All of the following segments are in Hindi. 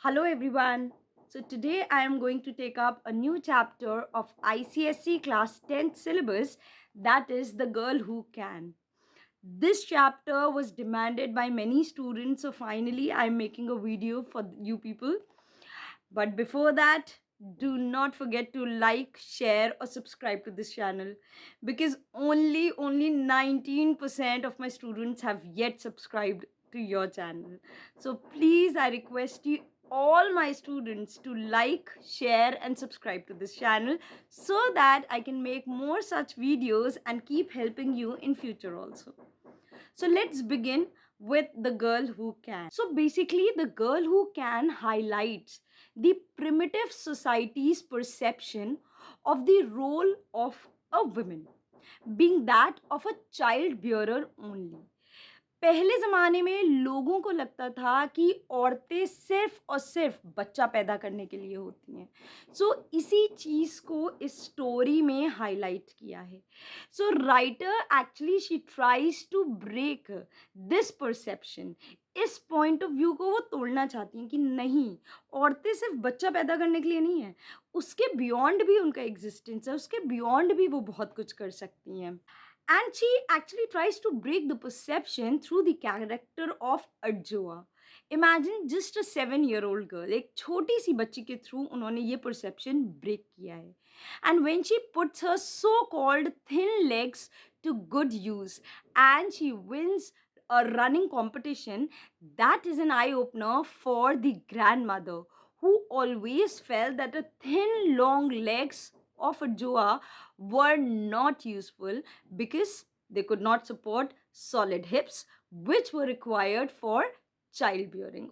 Hello everyone. So today I am going to take up a new chapter of ICSE class 10th syllabus, that is The Girl Who Can. This chapter was demanded by many students, so finally I am making a video for you people. But before that, do not forget to like, share or subscribe to this channel because only 19% of my students have yet subscribed to your channel. So please, I request you all my students to like, share and subscribe to this channel so that I can make more such videos and keep helping you in future also. So let's begin with The Girl Who Can. So basically, The Girl Who Can highlights the primitive society's perception of the role of a woman, being that of a child bearer only. पहले ज़माने में लोगों को लगता था कि औरतें सिर्फ़ और सिर्फ़ बच्चा पैदा करने के लिए होती हैं। सो इसी चीज़ को इस स्टोरी में हाइलाइट किया है। So writer actually she tries to break this perception. इस पॉइंट ऑफ व्यू को वो तोड़ना चाहती हैं कि नहीं, औरतें सिर्फ़ बच्चा पैदा करने के लिए नहीं हैं, उसके बियॉन्ड भी उनका एग्ज़िस्टेंस है, उसके बियॉन्ड भी वो बहुत कुछ कर सकती हैं। And she actually tries to break the perception through the character of Arjoa. Imagine just a 7-year-old girl, एक छोटी सी बच्ची के थ्रू उन्होंने ये perception break किया है. And when she puts her so-called thin legs to good use and she wins a running competition, that is an eye-opener for the grandmother who always felt that a thin long legs of a Joa were not useful because they could not support solid hips which were required for childbearing.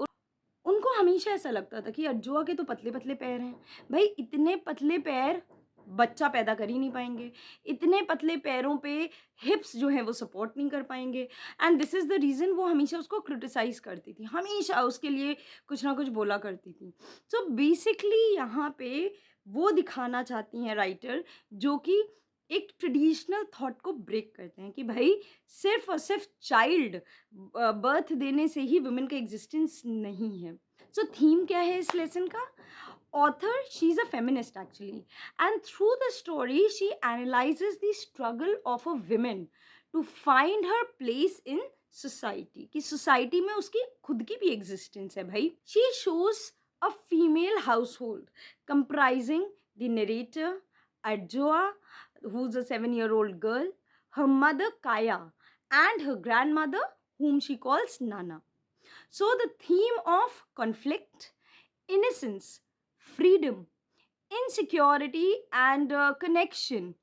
उनको हमेशा ऐसा लगता था कि अज्जुआ के तो पतले पतले पैर हैं, भाई इतने पतले पैर बच्चा पैदा कर ही नहीं पाएंगे, इतने पतले पैरों पे हिप्स जो हैं वो सपोर्ट नहीं कर पाएंगे। And this is the reason वो हमेशा उसको क्रिटिसाइज़ करती थी, हमेशा उसके लिए कुछ ना कुछ बोला करती थी। सो बेसिकली यहाँ पे वो दिखाना चाहती हैं राइटर, जो कि एक ट्रेडिशनल थॉट को ब्रेक करते हैं कि भाई सिर्फ और सिर्फ चाइल्ड बर्थ देने से ही वुमेन का एग्जिस्टेंस नहीं है। सो थीम क्या है इस लेसन का? Author, she is a feminist actually, and through the story she analyses the struggle of a women to find her place in society, कि सोसाइटी में उसकी खुद की भी एग्जिस्टेंस है भाई। She shows a female household comprising the narrator Adjoa, who's a 7-year-old girl, her mother Kaya, and her grandmother, whom she calls Nana. So, the theme of conflict, innocence, freedom, insecurity, and connection,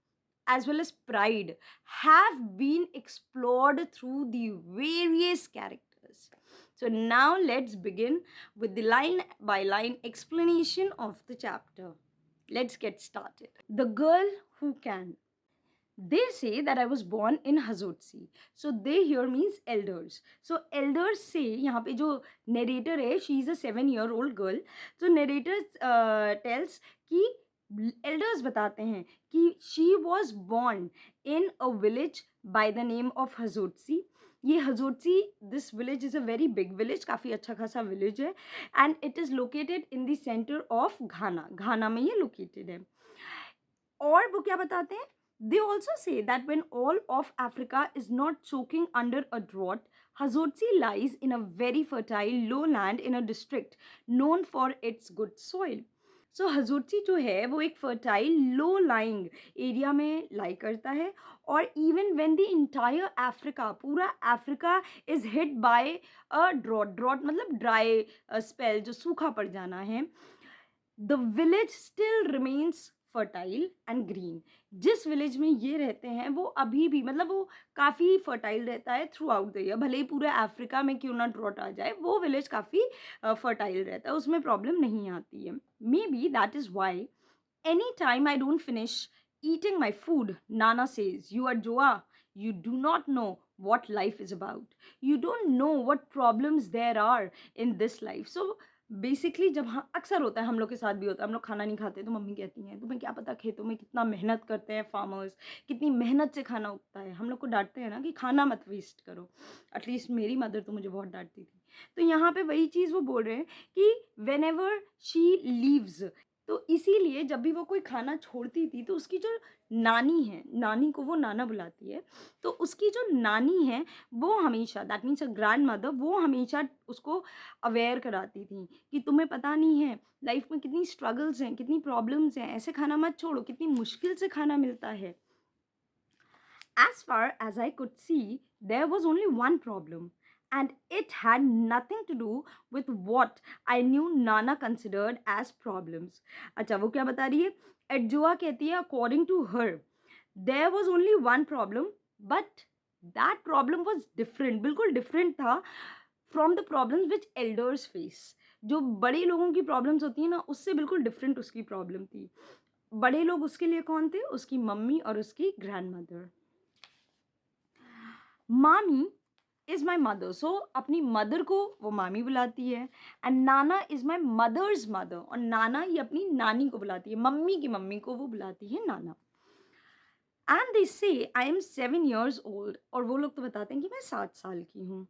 as well as pride, have been explored through the various characters. So, now let's begin with the line by line explanation of the chapter. Let's get started. The Girl Who Can. They say that I was born in Hazotsi. So they here means elders. So elders say, यहाँ पे जो narrator है, she is a 7-year-old girl. So narrator tells कि elders बताते हैं कि she was born in a village by the name of Hazotsi. ये Hazotsi, this village is a very big village, काफ़ी अच्छा खासा विलेज है, and it is located in the centre of Ghana, Ghana में ये लोकेटेड है। और वो क्या बताते हैं? They also say that when all of Africa is not choking under a drought, Hazotsi lies in a very fertile lowland in a district known for its good soil. सो हजूरची जो है वो एक फर्टाइल लो लाइंग एरिया में लाई करता है, और even when the entire Africa, पूरा Africa is hit by a drought, drought मतलब ड्राई स्पेल, जो सूखा पड़ जाना है, the village still remains fertile and green. जिस विलेज में ये रहते हैं वो अभी भी, मतलब वो काफ़ी फर्टाइल रहता है थ्रू आउट द ईयर, भले ही पूरे अफ्रीका में क्यों ना ड्रॉट आ जाए, वो विलेज काफ़ी फर्टाइल रहता है, उसमें प्रॉब्लम नहीं आती है। May be that is why any time I don't finish eating my food, Nana says, you are Joa, you do not know what life is about. You don't know what problems there are in this life. So basically जब हाँ अक्सर होता है, हम लोग के साथ भी होता है, हम लोग खाना नहीं खाते तो मम्मी कहती हैं तुम्हें क्या पता खेतों में कितना मेहनत करते हैं फार्मर्स, कितनी मेहनत से खाना उगता है। हम लोग को डांटते हैं ना कि खाना मत वेस्ट करो, एटलीस्ट मेरी मदर तो मुझे बहुत डांटती थी तो यहाँ पे वही चीज़ वो बोल रहे हैं कि वेन एवर शी लीव्स, तो इसीलिए जब भी वो कोई खाना छोड़ती थी तो उसकी जो नानी है, नानी को वो नाना बुलाती है, तो उसकी जो नानी है वो हमेशा, that means a grand mother, वो हमेशा उसको अवेयर कराती थी कि तुम्हें पता नहीं है लाइफ में कितनी स्ट्रगल्स हैं, कितनी प्रॉब्लम्स हैं, ऐसे खाना मत छोड़ो, कितनी मुश्किल से खाना मिलता है. As far as I could see, there was only one problem, and it had nothing to do with what I knew Nana considered as problems. अच्छा, वो क्या बता रही है? एडजुआ कहती है, according to her, there was only one problem, but that problem was different, बिल्कुल different था from the problems which elders face. जो बड़े लोगों की प्रॉब्लम्स होती हैं ना, उससे बिल्कुल डिफरेंट उसकी प्रॉब्लम थी. बड़े लोग उसके लिए कौन थे? उसकी मम्मी और उसकी ग्रैंड मदर. मामी इज़ माई मदर, सो अपनी मदर को वो मामी बुलाती है. And Nana is my mother's mother, और नाना ये अपनी नानी को बुलाती है, मम्मी की मम्मी को वो बुलाती है नाना. एंड दे से आई एम 7 years old, और वो लोग तो बताते हैं कि मैं 7 साल की हूँ.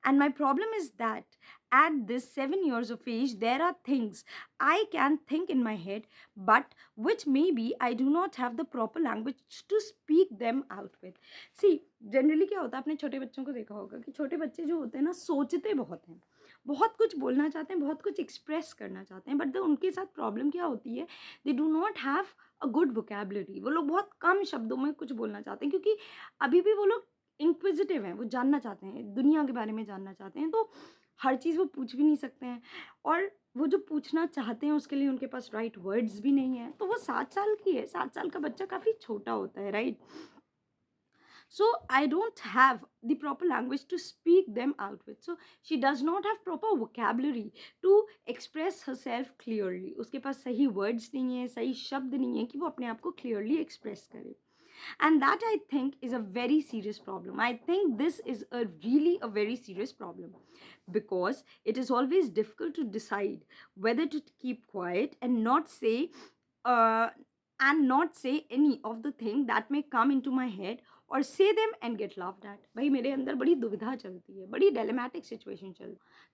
And my problem is that at this 7 years of age, there are things I can think in my head, but which maybe I do not have the proper language to speak them out with. See, generally क्या होता है, आपने छोटे बच्चों को देखा होगा कि छोटे बच्चे जो होते हैं ना, सोचते बहुत हैं, बहुत कुछ बोलना चाहते हैं, बहुत कुछ एक्सप्रेस करना चाहते हैं, बट उनके साथ प्रॉब्लम क्या होती है, they do not have a good vocabulary. वो लोग बहुत कम शब्दों में कुछ बोलना चाहते हैं, क्योंकि अभी भी वो लोग इंक्विजिटिव हैं, वो जानना चाहते हैं, दुनिया के बारे में जानना चाहते हैं, तो हर चीज़ वो पूछ भी नहीं सकते हैं, और वो जो पूछना चाहते हैं उसके लिए उनके पास राइट वर्ड्स भी नहीं है. तो वो 7 साल की है, 7 साल का बच्चा काफ़ी छोटा होता है, right. So I don't have the proper language to speak them out with. So she does not have proper vocabulary to express herself clearly. उसके पास सही words नहीं है, सही शब्द नहीं है कि वो अपने आप को clearly express करे. And that I think is a very serious problem. I think this is a really a very serious problem, because it is always difficult to decide whether to keep quiet uh, and not say any of the thing that may come into my head, और say them and get laughed at. भाई मेरे अंदर बड़ी दुविधा चलती है, बड़ी डिलेमेटिक सिचुएशन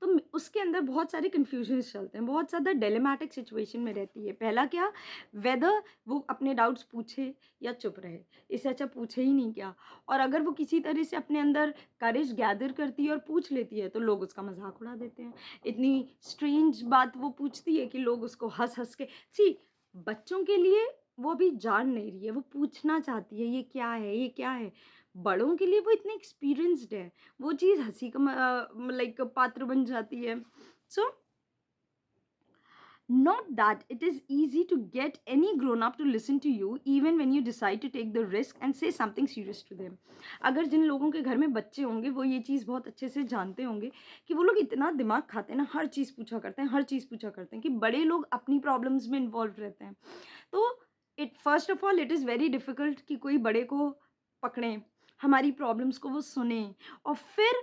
तो उसके अंदर बहुत सारे कन्फ्यूजन्स चलते हैं, बहुत ज़्यादा डिलेमेटिक सिचुएशन में रहती है. पहला क्या, वेदर वो अपने डाउट्स पूछे या चुप रहे, इससे अच्छा पूछे ही नहीं क्या. और अगर वो किसी तरह से अपने अंदर करेज गैदर करती है और पूछ लेती है, तो लोग उसका मजाक उड़ा देते हैं. इतनी स्ट्रेंज बात वो पूछती है कि लोग उसको हंस हंस के, सी, बच्चों के लिए वो अभी जान नहीं रही है, वो पूछना चाहती है ये क्या है, ये क्या है. बड़ों के लिए वो इतने एक्सपीरियंस्ड है, वो चीज़ हंसी का लाइक पात्र बन जाती है. सो not that it is easy to get any grown up to listen to you even when you decide to take the risk and say something serious to them. अगर जिन लोगों के घर में बच्चे होंगे वो ये चीज़ बहुत अच्छे से जानते होंगे कि वो लोग इतना दिमाग खाते हैं ना, हर चीज़ पूछा करते हैं, हर चीज़ पूछा करते हैं, कि बड़े लोग अपनी प्रॉब्लम्स में इन्वॉल्व रहते हैं. तो it first of all it is very difficult कि कोई बड़े को पकड़ें, हमारी प्रॉब्लम्स को वो सुने और फिर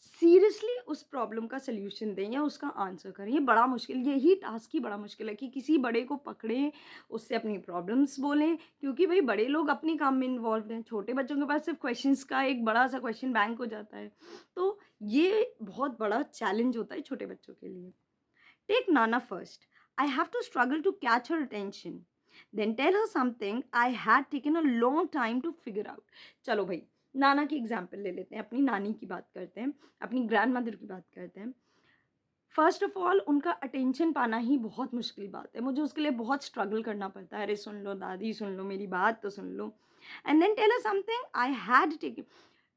सीरियसली उस प्रॉब्लम का सल्यूशन दें या उसका आंसर करें. ये बड़ा मुश्किल, यही टास्क ही बड़ा मुश्किल है कि किसी बड़े को पकड़ें, उससे अपनी प्रॉब्लम्स बोलें, क्योंकि भाई बड़े लोग अपने काम में इन्वॉल्व हैं, छोटे बच्चों के पास सिर्फ क्वेश्चंस का एक बड़ा सा क्वेश्चन बैंक हो जाता है. तो ये बहुत बड़ा चैलेंज होता है छोटे बच्चों के लिए. Take Nana first. I have to struggle to catch her attention, then tell her something I had taken a long time to figure out. चलो भाई, नाना की एग्जाम्पल ले लेते हैं, अपनी नानी की बात करते हैं, अपनी ग्रैंड मदर की बात करते हैं. फर्स्ट ऑफ ऑल उनका अटेंशन पाना ही बहुत मुश्किल बात है, मुझे उसके लिए बहुत स्ट्रगल करना पड़ता है. अरे सुन लो दादी, सुन लो मेरी बात तो सुन लो. And then tell us something I had taken.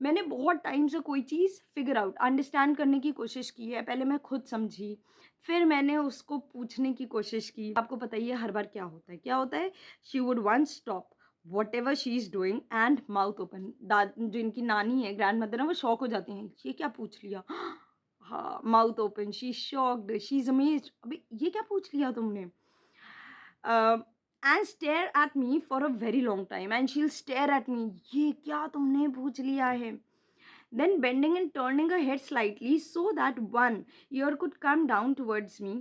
मैंने बहुत टाइम से कोई चीज़ फिगर आउट, अंडरस्टैंड करने की कोशिश की है. पहले मैं खुद समझी, फिर मैंने उसको पूछने की कोशिश की. आपको पता ही है हर बार क्या होता है, क्या होता है, she would one stop what ever she is doing and mouth open. जो इनकी नानी है, ग्रैंड मदर है, वो शॉक हो जाती हैं, ये क्या पूछ लिया. हाँ, mouth open, she is shocked, she is amazed, अबे ये क्या पूछ लिया तुमने. And stare at me for a very long time, and she will stare at me, ये क्या तुमने पूछ लिया है. Then bending and turning her head slightly so that one ear could come down towards me,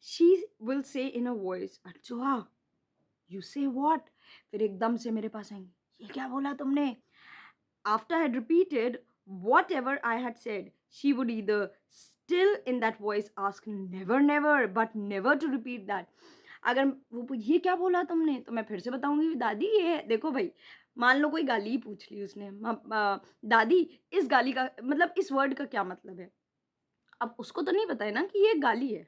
she will say in a voice, "Arjua, you say what?" फिर एकदम से मेरे पास आएंगी, ये क्या बोला तुमने. After I had repeated whatever I had said, she would either still in that voice ask never never but never to repeat that. अगर ये क्या बोला तुमने, तो मैं फिर से बताऊंगी दादी ये है देखो भाई। मान लो कोई गाली ही पूछ ली उसने, दादी इस गाली का मतलब इस वर्ड का क्या मतलब है। अब उसको तो नहीं पता है ना कि ये गाली है,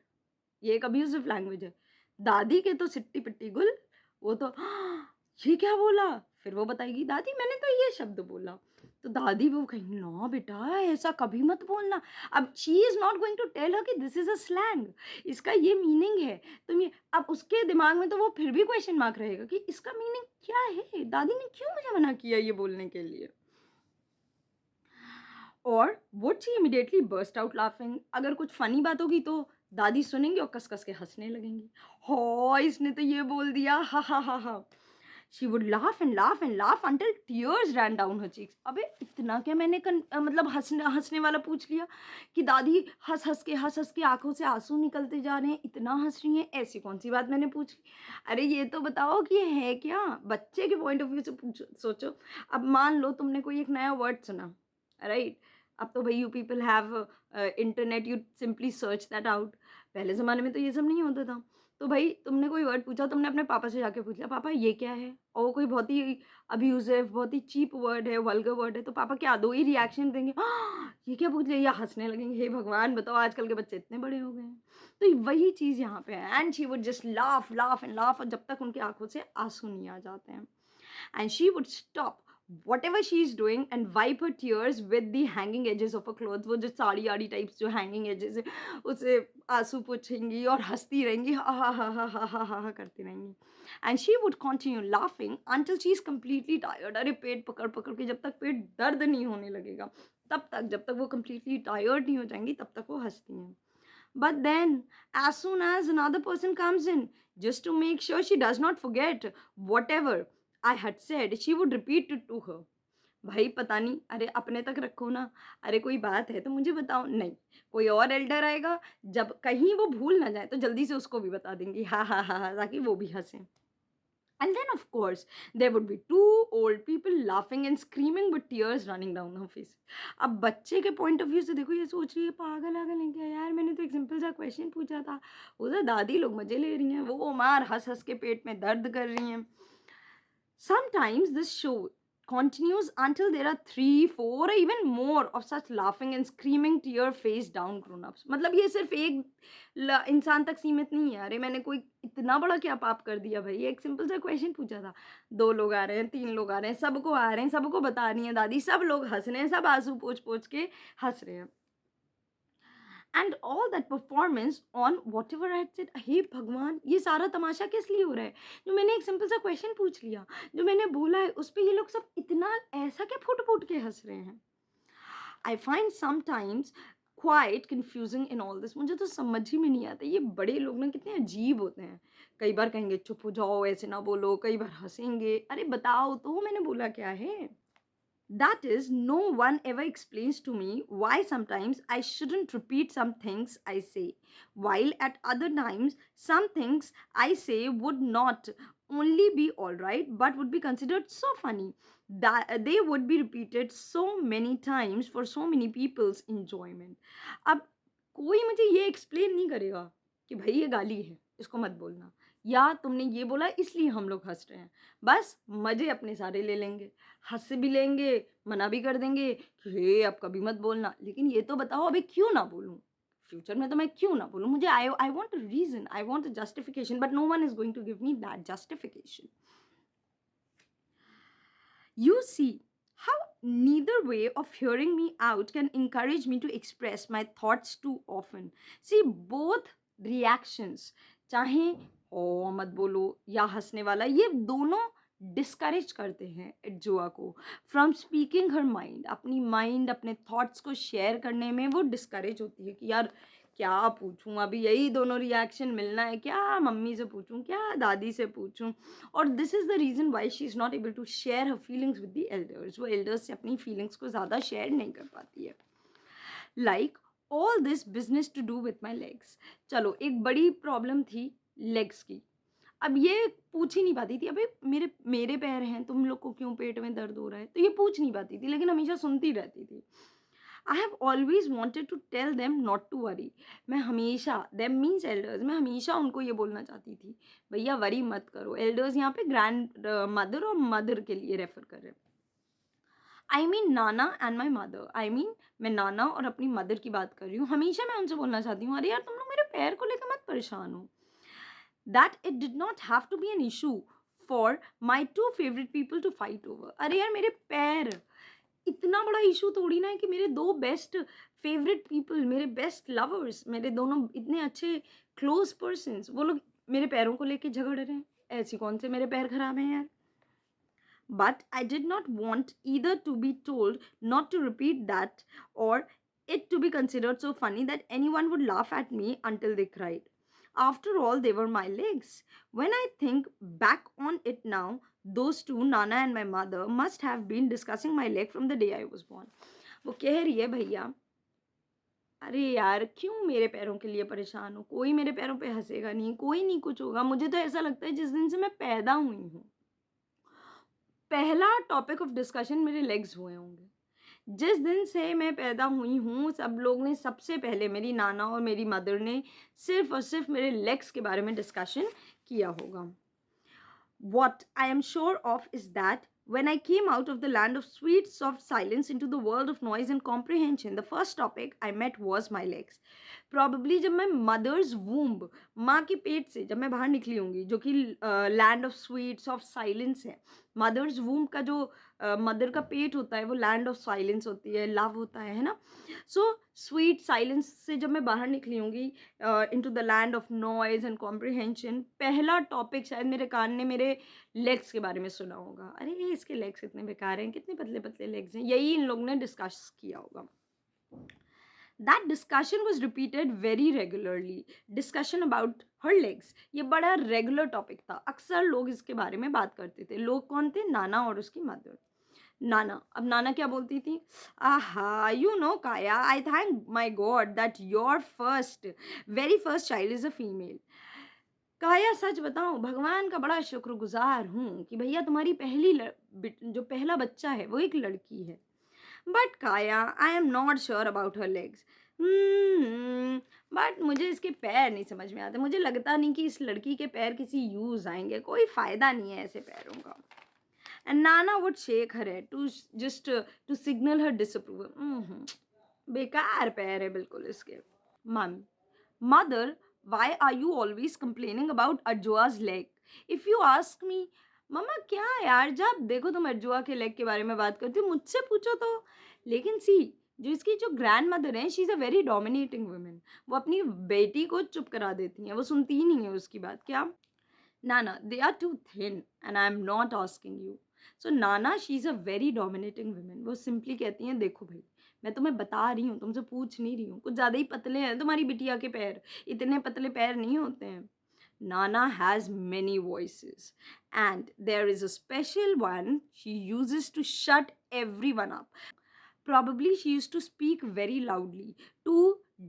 ये एक अब्यूजिव लैंग्वेज है। दादी के तो सिट्टी पिट्टी गुल, वो तो "हाँ, ये क्या बोला?" फिर वो बताएगी दादी मैंने तो ये शब्द बोला। तो दादी वो कहेंगी ना बेटा ऐसा कभी मत बोलना। अब she is not going to tell her कि दिस इज़ अ स्लैंग, इसका ये मीनिंग है। तुम ये अब उसके दिमाग में तो वो फिर भी क्वेश्चन मार्क रहेगा कि इसका मीनिंग क्या है? दादी ने क्यों मुझे मना किया ये बोलने के लिए? और would she immediately burst out laughing, अगर कुछ फनी बात होगी तो दादी सुनेंगी और कस कस के हंसने लगेंगी। हो इसने तो ये बोल दिया, हा हा हा हा। She would laugh and laugh and laugh until tears rain down her cheeks. अबे इतना क्या मैंने मतलब हंसने हंसने वाला पूछ लिया कि दादी हंस हंस के आंखों से आंसू निकलते जा रहे हैं, इतना हंस रही हैं, ऐसी कौन सी बात मैंने पूछ ली। अरे ये तो बताओ कि ये है क्या, बच्चे के पॉइंट ऑफ व्यू से पूछो सोचो। अब मान लो तुमने कोई एक नया वर्ड सुना, राइट। अब तो भाई you people have internet, you simply search that out. पहले ज़माने में तो ये सब नहीं होता था। तो भाई तुमने कोई वर्ड पूछा, तुमने अपने पापा से जाके पूछ लिया पापा ये क्या है, और वो कोई बहुत ही अब्यूजिव बहुत ही चीप वर्ड है, वल्गर वर्ड है, तो पापा क्या दो ही रिएक्शन देंगे, "हाँ, ये क्या पूछ लिया", या हंसने लगेंगे। हे भगवान बताओ आजकल के बच्चे इतने बड़े हो गए हैं। तो वही चीज़ यहाँ पे है, and she would just laugh laugh and laugh, और जब तक उनकी आंखों से आंसू नहीं आ जाते हैं। And she would stop whatever she is doing and wipe her tears with the hanging edges of her clothes। वो जो साड़ी आड़ी टाइप्स जो hanging edges है उसे आंसू पोंछेंगी और हंसती रहेंगी, हा हा हा हा हा हा हा हा करती रहेंगी। And she would continue laughing until she is completely tired। अरे पेट पकड़ पकड़ के जब तक पेट दर्द नहीं होने लगेगा तब तक, जब तक वो completely tired नहीं हो जाएंगी तब तक वो हंसती हैं। But then, as soon as another person comes in, just to make sure she does not forget whatever I had said, she would repeat it to her। भाई पता नहीं, अरे अपने तक रखो ना। अरे कोई बात है तो मुझे बताओ, नहीं कोई और एल्डर आएगा, जब कहीं वो भूल ना जाए तो जल्दी से उसको भी बता देंगी, हा हा हा हा, ताकि वो भी हंसे। And then, of course, there would be two old people laughing and screaming with tears running down her face। अब बच्चे के पॉइंट ऑफ व्यू से देखो, ये सोच रही है पागल आगल है क्या यार, मैंने तो एक सिंपल सा क्वेश्चन पूछा था, उधर दादी लोग मजे ले रही हैं, वो मार हंस हंस के पेट में दर्द कर रही हैं। Sometimes this show continues until there are 3, 4 or even more of such laughing and screaming tear face down grown-ups। मतलब ये सिर्फ एक इंसान तक सीमित नहीं है। अरे मैंने कोई इतना बड़ा क्या पाप कर दिया भाई, एक सिंपल सा क्वेश्चन पूछा था, 2 लोग आ रहे हैं, 3 लोग आ रहे हैं, सबको आ रहे हैं, सबको बता रही हैं दादी, सब लोग हंस रहे हैं, सब आंसू पोंछ पोंछ के हंस रहे हैं। And all that performance on whatever I said. हे भगवान ये सारा तमाशा किस लिए हो रहा है, जो मैंने एक सिंपल सा क्वेश्चन पूछ लिया, जो मैंने बोला है उस पर ये लोग सब इतना ऐसा क्या फुट फुट के हंस रहे हैं। I find sometimes quite confusing in all this. मुझे तो समझ ही में नहीं आता ये बड़े लोग ना कितने अजीब होते हैं। कई बार कहेंगे चुप हो जाओ ऐसे ना बोलो, कई बार हंसेंगे, अरे बताओ तो मैंने बोला क्या है। That is, no one ever explains to me why sometimes I shouldn't repeat some things I say, while at other times, some things I say would not only be alright but would be considered so funny that they would be repeated so many times for so many people's enjoyment। अब कोई मुझे ये एक्सप्लेन नहीं करेगा कि भाई ये गाली है, इसको मत बोलना, या तुमने ये बोला इसलिए हम लोग हंस रहे हैं। बस मज़े अपने सारे ले लेंगे, हँस भी लेंगे, मना भी कर देंगे कि हे अब कभी मत बोलना, लेकिन ये तो बताओ अभी क्यों ना बोलूँ? फ्यूचर में तो मैं क्यों ना बोलूँ? मुझे I want a reason, I want a justification, but no one is going to give me that justification. You see how neither way of hearing me out can encourage me to express my thoughts too often। See, both reactions, चाहे ओ मत बोलो या हंसने वाला, ये दोनों डिस्करेज करते हैं एडजुआ को फ्रॉम स्पीकिंग हर माइंड। अपनी माइंड अपने थॉट्स को शेयर करने में वो डिस्करेज होती है कि यार क्या पूछूं, अभी यही दोनों रिएक्शन मिलना है क्या, मम्मी से पूछूं क्या, दादी से पूछूं। और this is the reason why she is not able to share her feelings with the elders. वो एल्डर्स से अपनी फीलिंग्स को ज़्यादा शेयर नहीं कर पाती है। Like all this business to do with my legs. चलो एक बड़ी प्रॉब्लम थी लेग्स की। अब ये पूछ ही नहीं पाती थी, अबे मेरे मेरे पैर हैं, तुम लोग को क्यों पेट में दर्द हो रहा है, तो ये पूछ नहीं पाती थी लेकिन हमेशा सुनती रहती थी। I have always wanted to tell them not to worry. मैं हमेशा, देम मीन्स एल्डर्स, मैं हमेशा उनको ये बोलना चाहती थी भैया वरी मत करो. एल्डर्स यहाँ पे ग्रैंड मदर और मदर के लिए रेफर कर रहे हैं. I mean Nana and my mother. I mean मैं नाना और अपनी मदर की बात कर रही हूँ. हमेशा मैं उनसे बोलना चाहती हूँ अरे यार तुम लोग मेरे पैर को लेकर मत परेशान हो. That it did not have to be an issue for my two favorite people to fight over. अरे यार मेरे पैर इतना बड़ा इशू थोड़ी ना है कि मेरे दो बेस्ट फेवरेट पीपल, मेरे बेस्ट लवर्स, मेरे दोनों इतने अच्छे क्लोज पर्सन्स, वो लोग मेरे पैरों को लेके झगड़ रहे हैं. ऐसी कौन से मेरे पैर खराब हैं यार. But I did not want either to be told not to repeat that or it to be considered so funny that anyone would laugh at me until they cried. After all, they were my legs. When I think back on it now, those two, Nana and my mother, must have been discussing my leg from the day I was born. वो कह रही है भैया अरे यार क्यों मेरे पैरों के लिए परेशान हो, कोई मेरे पैरों पे हंसेगा नहीं, कोई नहीं कुछ होगा. मुझे तो ऐसा लगता है जिस दिन से मैं पैदा हुई हूँ पहला टॉपिक ऑफ डिस्कशन मेरे लेग्स हुए होंगे. जिस दिन से मैं पैदा हुई हूँ सब लोग ने सबसे पहले, मेरी नाना और मेरी मदर ने सिर्फ और सिर्फ मेरे लेग्स के बारे में डिस्कशन किया होगा. What I am sure of is that when I came out of the land of sweet, soft silence into the world of noise and comprehension, the first topic I met was my legs. Probably जब मैं मदर्स वूम्ब, माँ के पेट से जब मैं बाहर निकली होंगी, जो कि land of sweet soft silence है. मदर्स वूम्ब का जो मदर का पेट होता है वो लैंड ऑफ साइलेंस होती है, लव होता है ना. सो स्वीट साइलेंस से जब मैं बाहर निकली होंगी into the land of noise and comprehension, पहला टॉपिक शायद मेरे कान ने मेरे लेग्स के बारे में सुना होगा. अरे ये इसके लेग्स इतने बेकार हैं, कितने पतले पतले लेग्स हैं, यही इन लोगों ने डिस्कस किया होगा. That discussion was repeated very regularly. Discussion about her legs. ये बड़ा रेगुलर टॉपिक था, अक्सर लोग इसके बारे में बात करते थे. लोग कौन थे? नाना और उसकी मदर. नाना, अब नाना क्या बोलती थी? आहा, यू नो काया, आई thank my God that your first very first child is a female. काया सच बताऊं, भगवान का बड़ा शुक्रगुजार हूँ कि भैया तुम्हारी जो पहला बच्चा है वो एक लड़की है. बट काया आई am not sure about her legs. But मुझे इसके पैर नहीं समझ में आते. मुझे लगता नहीं कि इस लड़की के पैर किसी यूज़ आएंगे, कोई फ़ायदा नहीं है ऐसे पैरों का. And Nana would shake her head to just to signal her disapproval. बेकार पैर है बिल्कुल इसके. Hmm mother, why are you always complaining about Arjua's leg? If you ask me, मम्मा क्या यार, जब देखो तुम अर्जुआ के लेग के बारे में बात करती हो, मुझसे पूछो तो. लेकिन सी, जो इसकी जो ग्रैंड मदर है, she is a very dominating women. वो अपनी बेटी को चुप करा देती हैं, वो सुनती ही नहीं है उसकी बात. क्या? Nana, they are too thin and I am not asking you. So Nana, she is a very dominating women. वो सिंपली कहती हैं देखो भाई, मैं तुम्हें बता रही हूँ, तुमसे पूछ नहीं रही हूँ, कुछ ज़्यादा ही पतले हैं तुम्हारी बिटिया के पैर, इतने पतले पैर नहीं होते हैं. Nana has many voices, and there is a special one she uses to shut everyone up. Probably she used to speak very loudly to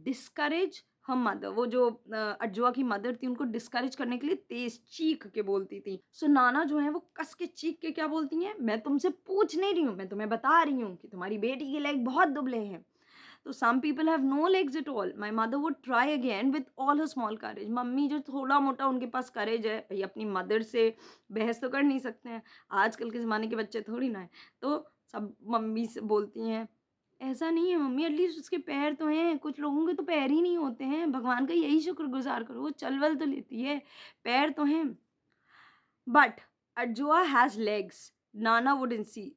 discourage her mother. वो जो अर्जुआ की मदर थी उनको डिस्करेज करने के लिए तेज चीख के बोलती थी. सो नाना जो है वो कस के चीख के क्या बोलती हैं? मैं तुमसे पूछ नहीं रही हूँ, मैं तुम्हें बता रही हूँ कि तुम्हारी बेटी के लेग बहुत दुबले हैं. तो some people have no legs at all. My mother would try again with all her small courage. Mummy जो थोड़ा मोटा उनके पास करेज है, भाई अपनी मदर से बहस तो कर नहीं सकते हैं, आजकल के ज़माने के बच्चे थोड़ी ना है. तो सब मम्मी से बोलती हैं ऐसा नहीं है मम्मी, एटलीस्ट उसके पैर तो हैं, कुछ लोगों के तो पैर ही नहीं होते हैं, भगवान का यही शुक्रगुजार करो, वो चल वल तो लेती है, पैर तो हैं. But अर्जुआ has legs, Nana would इंसी.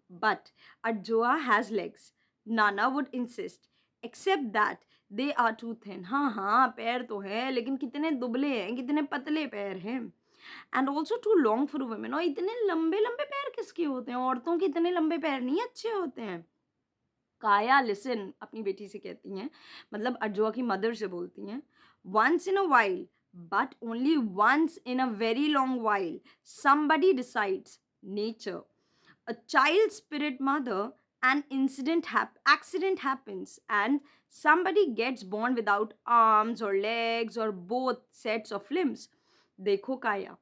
But Arjoa has legs, Nana would insist, except that they are too thin. हाँ हाँ पैर तो है, लेकिन कितने दुबले हैं, कितने पतले पैर हैं. And also too long for women. और इतने लंबे लंबे पैर किसके होते हैं? औरतों के इतने लंबे पैर नहीं अच्छे होते हैं. काया लिसन, अपनी बेटी से कहती हैं, मतलब अर्जुआ की मदर से बोलती हैं, once in a while, but only once in a very long while, somebody decides, nature, a child spirit mother, an accident happens and somebody gets born without arms or legs or both sets of limbs. देखो काया,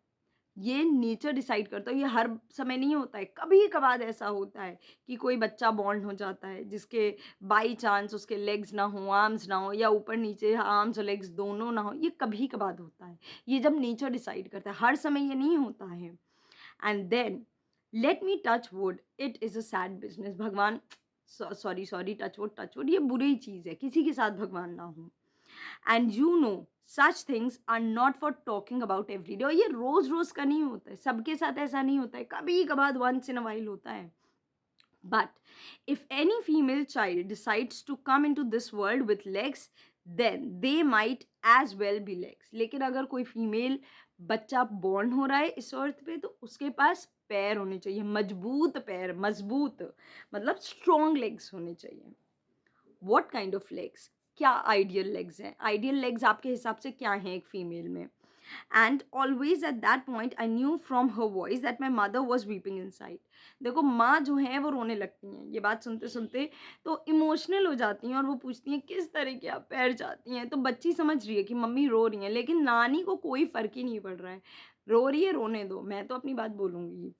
ये नेचर डिसाइड करता है, ये हर समय नहीं होता है, कभी कभार ऐसा होता है कि कोई बच्चा बॉर्न हो जाता है जिसके बाई चांस उसके लेग्स ना हो, आर्म्स ना हो, या ऊपर नीचे आर्म्स और लेग्स दोनों ना हो, ये कभी कभार होता है। ये जब नेचर डिसाइड करता है, हर समय ये नहीं होता है। And then let me touch wood, it is a sad business. भगवान, सॉरी सॉरी, टच वुड ये बुरी चीज़ है, किसी के साथ भगवान ना हो। And you know such things are not for talking about every day. और ये रोज रोज का नहीं होता है, सबके साथ ऐसा नहीं होता है, कभी कभार वंस इन अ वाइल होता है। But if any female child decides to come into this world with legs, then they might as well be legs. लेकिन अगर कोई फीमेल बच्चा बॉर्न हो रहा है इस अर्थ पे, तो उसके पास पैर होने चाहिए, मजबूत पैर, मजबूत मतलब स्ट्रॉन्ग लेग्स होने चाहिए। व्हाट काइंड ऑफ लेग्स, क्या आइडियल लेग्स हैं, आइडियल लेग्स आपके हिसाब से क्या हैं एक फीमेल में? And always at that point I knew from her voice that my mother was weeping in side. देखो माँ जो है वो रोने लगती हैं, ये बात सुनते सुनते तो इमोशनल हो जाती हैं और वो पूछती हैं किस तरह के आप पैर चाहती हैं। तो बच्ची समझ रही है कि मम्मी रो रही हैं, लेकिन नानी को कोई फर्क ही नहीं पड़ रहा है, रो रही है रोने दो, मैं तो अपनी बात बोलूंगी।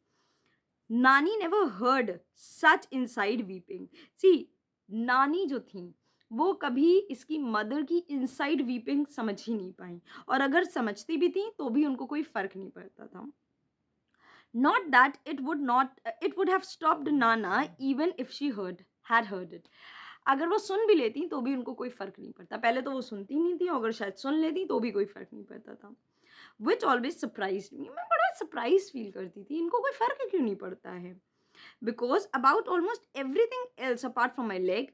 नानी never heard such inside weeping. See, नानी जो थी वो कभी इसकी मदर की इनसाइड वीपिंग समझ ही नहीं पाई, और अगर समझती भी थी तो भी उनको कोई फर्क नहीं पड़ता था। Not that it would have stopped Nana even if she heard it. अगर वो सुन भी लेती तो भी उनको कोई फर्क नहीं पड़ता, पहले तो वो सुनती नहीं थी, अगर शायद सुन लेती तो भी कोई फर्क नहीं पड़ता था। विच ऑलवेज सरप्राइज मी, मैं बड़ा सरप्राइज फील करती थी, इनको कोई फर्क क्यों नहीं पड़ता है। Because about almost everything else apart from my leg,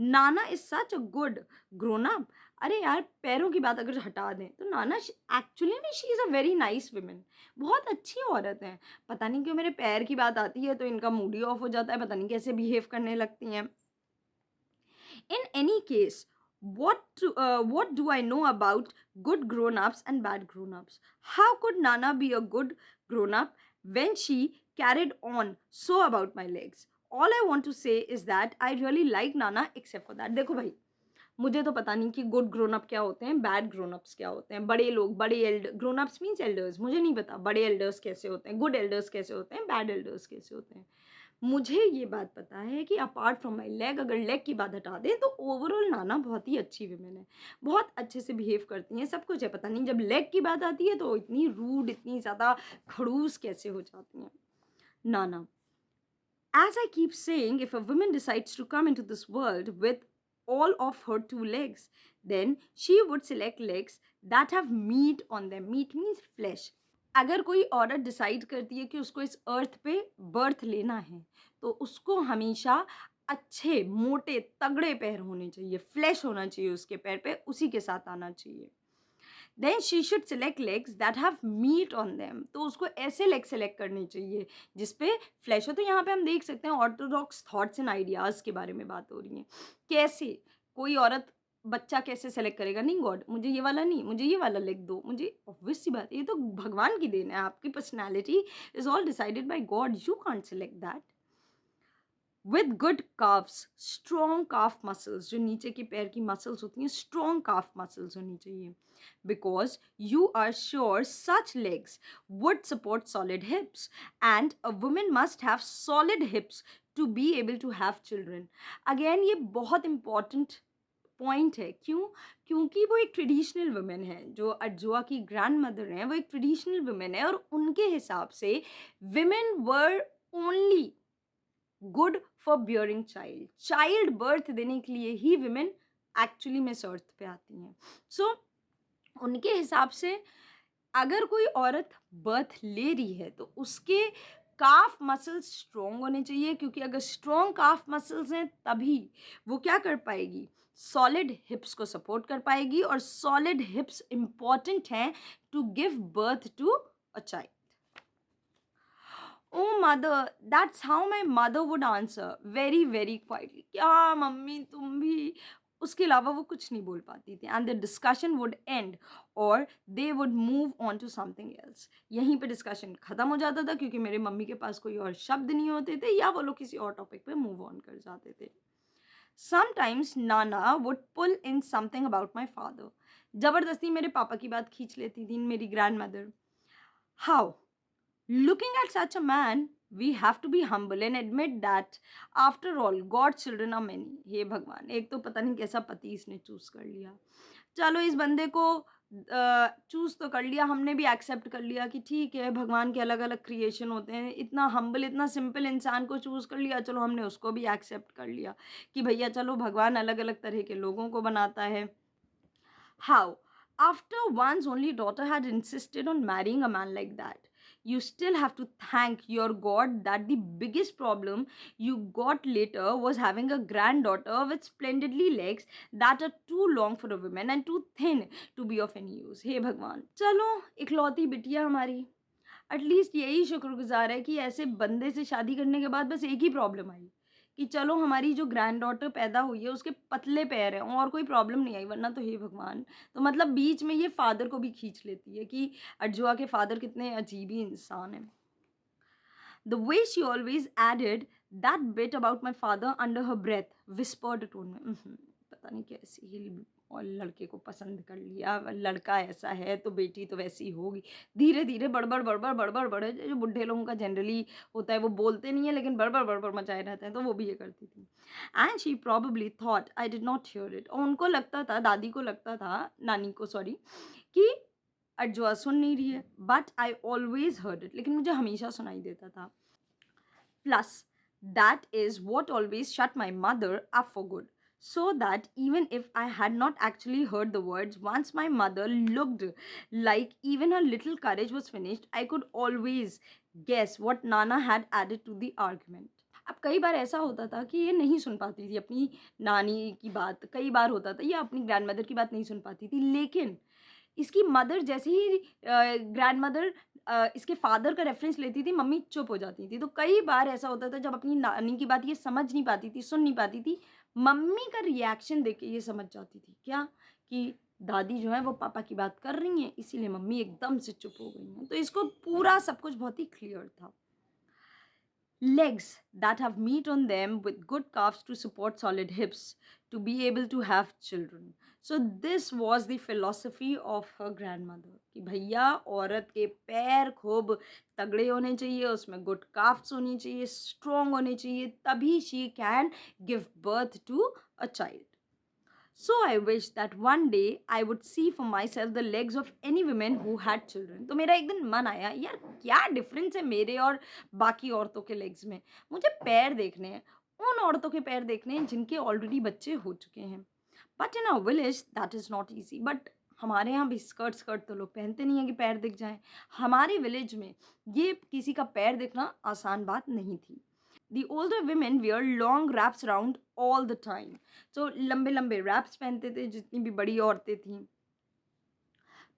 Nana is such a good grown up. अरे यार, पैरों की बात अगर हटा दें तो नाना एक्चुअली में she is a very nice women, बहुत अच्छी औरत है। पता नहीं क्यों मेरे पैर की बात आती है तो इनका मूड ही ऑफ हो जाता है, पता नहीं कैसे बिहेव करने लगती हैं। In any case, what do I know about good grown-ups and bad grown-ups? How could Nana be a good grown-up when she carried on so about my legs? All I want to say is that I really like Nana except for that. देखो भाई, मुझे तो पता नहीं कि गुड ग्रोन अप क्या होते हैं, बैड ग्रोन अप्स क्या होते हैं। बड़े लोग, बड़े Elder, grown ups means elders, मुझे नहीं पता बड़े एल्डर्स कैसे होते हैं, गुड एल्डर्स कैसे होते हैं, बैड एल्डर्स कैसे होते हैं। मुझे ये बात पता है कि अपार्ट फ्रॉम माई लेग, अगर लेग की बात हटा दें तो ओवरऑल नाना बहुत ही अच्छी वुमेन है, बहुत अच्छे से बिहेव करती हैं, सब कुछ है। पता नहीं जब लेग की बात आती है तो इतनी रूड, इतनी ज़्यादा खड़ूस कैसे हो जाती हैं नाना। As I keep saying, if a woman decides to come into this world with all of her two legs, then she would select legs that have meat on them. Meat means flesh. अगर कोई औरत डिसाइड करती है कि उसको इस अर्थ पे बर्थ लेना है, तो उसको हमेशा अच्छे, मोटे, तगड़े पैर होने चाहिए, फ्लैश होना चाहिए उसके पैर पे, उसी के साथ आना चाहिए। Then she should select legs that have meat on them. तो उसको ऐसे लेग सेलेक्ट करने चाहिए जिसपे फ्लैश हो। तो यहाँ पे हम देख सकते हैं ऑर्थोडॉक्स थॉट्स एंड आइडियाज़ के बारे में बात हो रही है। कैसे कोई औरत बच्चा कैसे सेलेक्ट करेगा, नहीं गॉड मुझे ये वाला नहीं, मुझे ये वाला लेग दो, मुझे ऑब्वियस सी बात है, ये तो भगवान की देन है, आपकी personality is all decided by God, you can't select that. With good carbs, strong calf muscles, जो नीचे के पैर की मसल्स होती हैं, स्ट्रॉन्ग काफ मसल्स होनी चाहिए, because you are sure such legs would support solid hips and a women must have solid hips to be able to have children. Again ये बहुत इंपॉर्टेंट पॉइंट है, क्यों? क्योंकि वो एक ट्रेडिशनल वुमेन है, जो अज्वा की ग्रैंड मदर हैं वो एक ट्रेडिशनल वुमेन है, और उनके हिसाब से women were only good for bearing child, child birth देने के लिए ही विमेन एक्चुअली में इस अर्थ पे आती हैं। सो उनके हिसाब से अगर कोई औरत बर्थ ले रही है तो उसके काफ मसल्स स्ट्रॉन्ग होने चाहिए, क्योंकि अगर स्ट्रॉन्ग काफ मसल्स हैं तभी वो क्या कर पाएगी, सॉलिड हिप्स को सपोर्ट कर पाएगी, और सॉलिड हिप्स इंपॉर्टेंट हैं to give birth to a child. O mother, that's how my mother would answer very very quietly. क्या मम्मी तुम भी? उसके अलावा वो कुछ नहीं बोल पाती थी, and the discussion would end और they would move on to something else. यहीं पे डिस्कशन खत्म हो जाता था, क्योंकि मेरे मम्मी के पास कोई और शब्द नहीं होते थे, या वो लोग किसी और टॉपिक पे मूव ऑन कर जाते थे। Sometimes Nana would pull in something about my father. जबरदस्ती मेरे पापा की बात खींच लेती थी मेरी grandmother. How? Looking at such a man, we have to be humble and admit that after all, God's children are many. हे भगवान, एक तो पता नहीं कैसा पति इसने चूज कर लिया. चलो इस बंदे को चूज तो कर लिया, हमने भी एक्सेप्ट कर लिया कि ठीक है, भगवान के अलग अलग क्रिएशन होते हैं. इतना हम्बल, इतना सिंपल इंसान को चूज कर लिया, चलो हमने उसको भी एक्सेप्ट कर लिया कि भैया चलो भगवान अलग अलग तरह के लोगों को बनाता है. How? After one's only daughter had insisted on marrying a man like that, you still have to thank your God that the biggest problem you got later was having a granddaughter with splendidly legs that are too long for a woman and too thin to be of any use. हे भगवान, चलो इकलौती बिटिया हमारी एटलीस्ट यही शुक्रगुजार है कि ऐसे बंदे से शादी करने के बाद बस एक ही प्रॉब्लम आई कि चलो हमारी जो ग्रैंड डॉटर पैदा हुई है उसके पतले पैर हैं और कोई प्रॉब्लम नहीं आई, वरना तो हे भगवान. तो मतलब बीच में ये फादर को भी खींच लेती है कि अर्जुआ के फादर कितने अजीब ही इंसान हैं. The way she always added that bit about my father under her breath, whispered tone में. पता नहीं कैसी ही और लड़के को पसंद कर लिया, लड़का ऐसा है तो बेटी तो वैसी होगी. धीरे धीरे बड़बड़ बड़बड़ बड़बड़ बड़े जो बुढ़े लोगों का जनरली होता है, वो बोलते नहीं है लेकिन बड़बड़ बड़बड़ मचाए रहते हैं, तो वो भी ये करती थी. And she probably thought I did not here it. और उनको लगता था, दादी को लगता था, नानी को सॉरी, कि अर्जुआ सुन नहीं रही है. But I always heard it. लेकिन मुझे हमेशा सुनाई देता था. Plus, that is what always shut my mother up for good. So that even if I had not actually heard the words, once my mother looked like even her little courage was finished, I could always guess what Nana had added to the argument. अब कई बार ऐसा होता था कि ये नहीं सुन पाती थी अपनी नानी की बात, कई बार होता था ये अपनी ग्रैंडमदर की बात नहीं सुन पाती थी, लेकिन इसकी मदर जैसे ही ग्रैंडमदर इसके फादर का रेफरेंस लेती थी, मम्मी चुप हो जाती थी. तो कई बार ऐसा होता था जब अपनी नानी की बात ये समझ नहीं पाती थी, सुन नहीं पाती थी, मम्मी का रिएक्शन देख के ये समझ जाती थी क्या कि दादी जो है वो पापा की बात कर रही हैं, इसीलिए मम्मी एकदम से चुप हो गई हैं. तो इसको पूरा सब कुछ बहुत ही क्लियर था. Legs that have meat on them with good calves to support solid hips to be able to have children. So this was the philosophy of her grandmother कि भैया औरत के पैर खूब तगड़े होने चाहिए, उसमें गुड काफ्स होनी चाहिए, स्ट्रॉन्ग होने चाहिए, तभी she can give birth to a child. So I wish that one day I would see for myself the legs of any women who had children. तो मेरा एक दिन मन आया, यार क्या डिफरेंस है मेरे और बाकी औरतों के लेग्स में. मुझे पैर देखने हैं, उन औरतों के पैर देखने हैं जिनके ऑलरेडी बच्चे हो चुके हैं. But in a village that is not easy. But हमारे यहाँ भी स्कर्ट स्कर्ट तो लोग पहनते नहीं है कि पैर दिख जाए. हमारे विलेज में ये किसी का पैर देखना आसान बात नहीं थी. The older women wear long wraps around all the time. So लंबे लंबे wraps पहनते थे जितनी भी बड़ी औरतें थीं.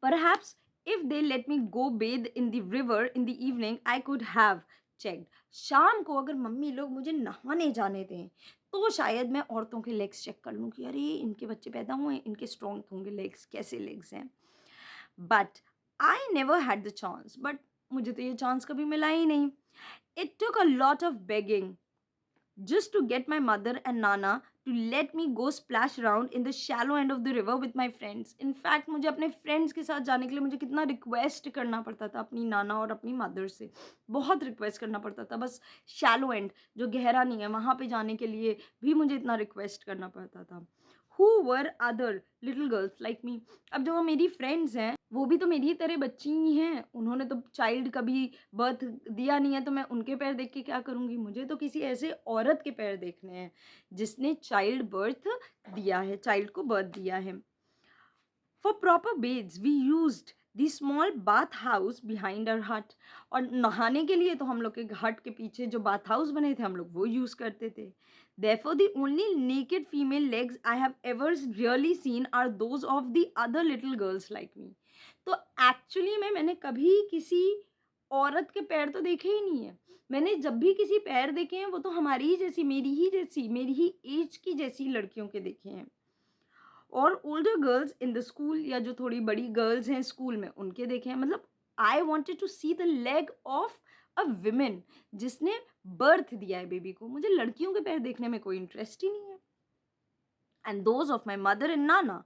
Perhaps if they let me go bathe in the river in the evening, I could have checked. शाम को अगर मम्मी लोग मुझे नहाने जाने दें तो शायद मैं औरतों के लेग्स चेक कर लूँ कि अरे इनके बच्चे पैदा हुए, इनके स्ट्रॉन्ग होंगे लेग्स, कैसे लेग्स हैं. But I never had the chance. But मुझे तो ये चांस कभी मिला ही नहीं. It took a lot of begging just to get my mother and Nana to let me go splash around in the shallow end of the river with my friends. In fact, मुझे अपने फ्रेंड्स के साथ जाने के लिए मुझे कितना रिक्वेस्ट करना पड़ता था अपनी नाना और अपनी मदर से. बहुत रिक्वेस्ट करना पड़ता था. बस शैलो एंड जो गहरा नहीं है वहाँ पे जाने के लिए भी मुझे इतना रिक्वेस्ट करना पड़ता था. Who were other little girls like me? अब जो मेरी फ्रेंड्स हैं वो भी तो मेरी ही तरह बच्ची ही हैं. उन्होंने तो चाइल्ड कभी बर्थ दिया नहीं है, तो मैं उनके पैर देख के क्या करूँगी. मुझे तो किसी ऐसे औरत के पैर देखने हैं जिसने चाइल्ड बर्थ दिया है, चाइल्ड को बर्थ दिया है. For proper baths we used the small bath house behind our hut. और नहाने के लिए तो हम लोग के हट के पीछे जो बाथ हाउस बने थे हम लोग वो यूज़ करते थे. Therefore the only naked female legs I have ever really seen are those of the other little girls like me. तो एक्चुअली में मैंने कभी किसी औरत के पैर तो देखे ही नहीं है. मैंने जब भी किसी पैर देखे हैं वो तो हमारी ही जैसी, मेरी ही जैसी, मेरी ही एज की जैसी लड़कियों के देखे हैं. और older girls in the school, या जो थोड़ी बड़ी गर्ल्स हैं स्कूल में उनके देखे हैं. मतलब I wanted to see the leg of a women जिसने बर्थ दिया है बेबी को. मुझे लड़कियों के पैर देखने में कोई इंटरेस्ट ही नहीं है. And those of my mother and Nana,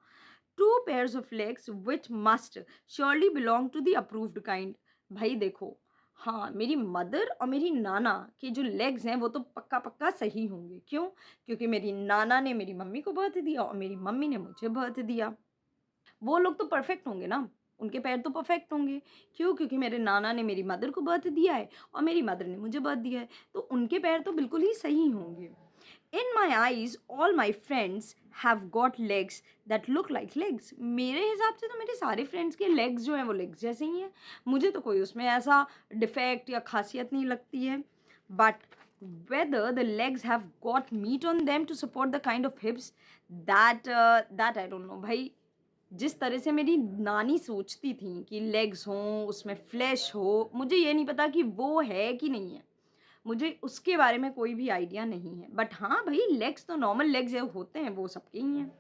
two pairs of legs which must surely belong to the approved kind. भाई देखो, हाँ, मेरी मदर और मेरी नाना के जो लेग्स हैं वो तो पक्का-पक्का सही होंगे। क्यों? क्योंकि मेरी नाना ने मेरी मम्मी को बर्थ दिया और मेरी मम्मी ने मुझे बर्थ दिया। वो लोग तो परफेक्ट होंगे ना, उनके पैर तो परफेक्ट होंगे। क्यों? क्योंकि मेरे नाना ने मेरी मदर को बर्थ दिया है और मेरी मदर ने मुझे बर्थ दिया है, तो उनके पैर तो बिल्कुल ही सही होंगे। In my eyes all my friends have got legs that look like legs. मेरे हिसाब से तो मेरे सारे फ्रेंड्स के लेग्स जो हैं वो लेग्स जैसे ही हैं। मुझे तो कोई उसमें ऐसा डिफेक्ट या खासियत नहीं लगती है। But whether the legs have got meat on them to support the kind of hips that I don't know भाई। जिस तरह से मेरी नानी सोचती थी कि लेग्स हों, उसमें फ्लैश हो, मुझे ये नहीं पता कि वो है कि नहीं है। मुझे उसके बारे में कोई भी आइडिया नहीं है। बट हाँ भई, लेग्स तो नॉर्मल लेग्स जो होते हैं वो सबके ही हैं।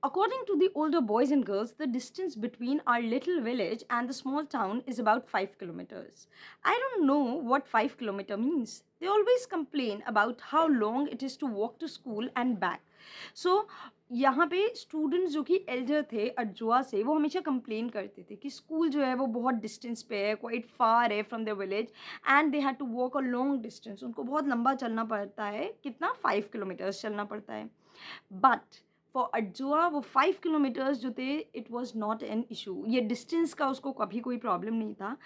According to the older boys and girls, the distance between our little village and the small town is about 5 kilometers. I don't know what 5 kilometer means. They always complain about how long it is to walk to school and back. So यहाँ पे स्टूडेंट्स जो कि एल्डर थे अरजुआ से, वो हमेशा कंप्लेन करते थे कि स्कूल जो है वो बहुत डिस्टेंस पे है, क्वाइट फार है from their village and they had to walk a long distance. उनको बहुत लंबा चलना पड़ता है, कितना 5 किलोमीटर्स चलना पड़ता है। बट फॉर अज्जुआ वो 5 किलोमीटर्स जो थे it was not an issue. ये डिस्टेंस का उसको कभी कोई प्रॉब्लम नहीं था।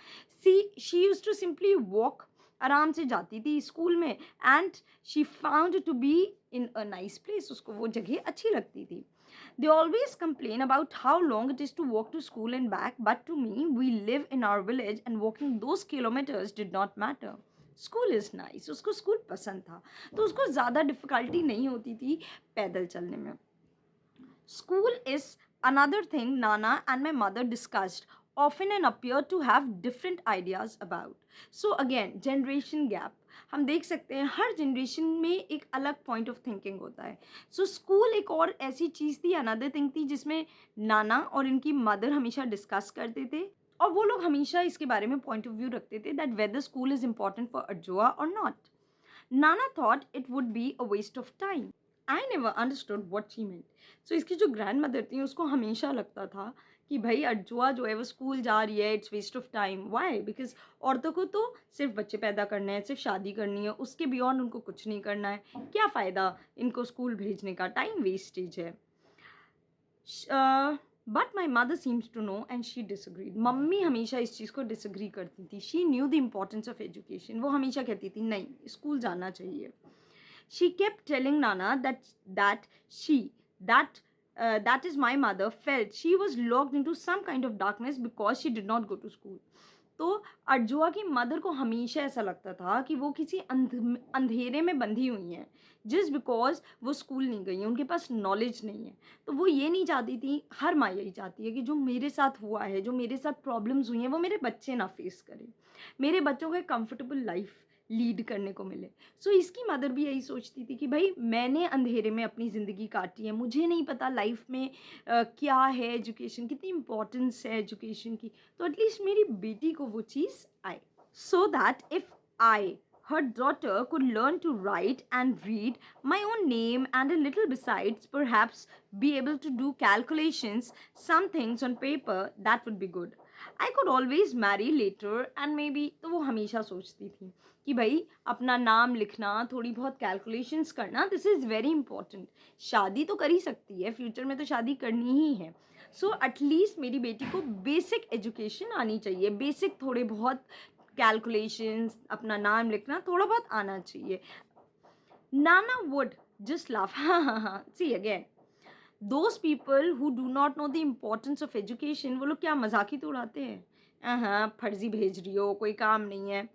She use to simply walk, आराम से जाती थी स्कूल में and she found to be in a nice place. उसको वो जगह अच्छी लगती थी। They always complain about how long it is to walk to school and back, but to me, we live in our village and walking those kilometers did not matter. School is nice, उसको स्कूल पसंद था, तो उसको ज़्यादा डिफ़िकल्टी नहीं होती थी पैदल चलने में। School is another thing Nana and my mother discussed often and appeared to have different ideas about. So again, generation gap. हम देख सकते हैं हर जनरेशन में एक अलग पॉइंट ऑफ थिंकिंग होता है। सो स्कूल एक और ऐसी चीज़ थी, अनदर थिंग थी, जिसमें नाना और इनकी मदर हमेशा डिस्कस करते थे और वो लोग हमेशा इसके बारे में पॉइंट ऑफ व्यू रखते थे that whether school is important for Ajoa और not. Nana thought it would be a waste of time. I never understood what she meant. So इसकी जो ग्रैंड मदर थी उसको हमेशा लगता था कि भाई अज्जुआ जो है वो स्कूल जा रही है, it's waste of time. Why? Because औरतों को तो सिर्फ बच्चे पैदा करने हैं, सिर्फ शादी करनी है, उसके बियॉन्ड उनको कुछ नहीं करना है। क्या फ़ायदा इनको स्कूल भेजने का, टाइम वेस्टेज है। But my mother seems to know and she disagreed. मम्मी हमेशा इस चीज़ को डिसग्री करती थी। She knew the importance of education. वो हमेशा कहती थी नहीं, स्कूल जाना चाहिए। She kept telling Nana that she that that is my mother felt she was locked into some kind of darkness because she did not go to school. तो अर्जुआ की मदर को हमेशा ऐसा लगता था कि वो किसी अंधेरे में बंधी हुई हैं जस्ट बिकॉज वो स्कूल नहीं गई हैं, उनके पास नॉलेज नहीं है। तो वो ये नहीं चाहती थी, हर माँ यही चाहती है कि जो मेरे साथ हुआ है, जो मेरे साथ प्रॉब्लम्स हुई हैं, वो मेरे बच्चे ना फेस करें, मेरे बच्चों को एक कंफर्टेबल लाइफ लीड करने को मिले। सो इसकी मदर भी यही सोचती थी कि भाई मैंने अंधेरे में अपनी ज़िंदगी काटी है, मुझे नहीं पता लाइफ में क्या है एजुकेशन, कितनी इम्पोर्टेंस है एजुकेशन की, तो एटलीस्ट मेरी बेटी को वो चीज़ आए। So that if I her daughter could learn to write and read my own name and a little besides, perhaps be able to do calculations, some things on paper, that would be good. I could always marry later and maybe, तो वो हमेशा सोचती थी कि भाई अपना नाम लिखना, थोड़ी बहुत कैलकुलेशंस करना, दिस इज़ वेरी इंपॉर्टेंट। शादी तो कर ही सकती है, फ्यूचर में तो शादी करनी ही है। सो एटलीस्ट मेरी बेटी को बेसिक एजुकेशन आनी चाहिए, बेसिक थोड़े बहुत कैलकुलेशंस, अपना नाम लिखना थोड़ा बहुत आना चाहिए। नाना वुड जस्ट लाफ, हाँ, see again those people who do not know the importance of education, वो लोग क्या मजाक ही तो उड़ाते हैं। हाँ, फर्जी भेज रही हो, कोई काम नहीं है।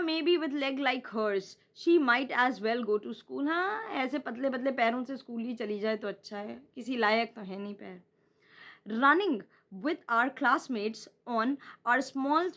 Maybe with leg like hers she might as well go to school. हाँ, ऐसे पतले पतले पैरों से स्कूल ही चली जाए तो अच्छा है, किसी लायक तो है नहीं पैर। Running with our classmates on our small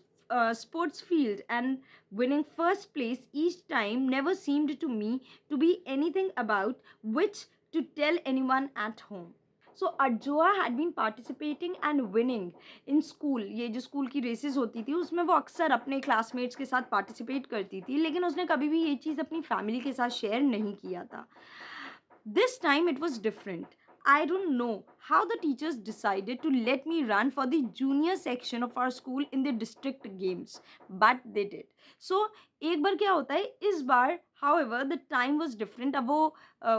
sports field and winning first place each time never seemed to me to be anything about which to tell anyone at home. So Arjua had been participating and winning in school. ये जो स्कूल की रेसेस होती थी उसमें वो अक्सर अपने क्लासमेट्स के साथ पार्टिसिपेट करती थी, लेकिन उसने कभी भी ये चीज़ अपनी फैमिली के साथ शेयर नहीं किया था। This time it was different. I don't know how the teachers decided to let me run for the junior section of our school in the district games, but they did. So एक बार क्या होता है, इस बार however the time was different. अब वो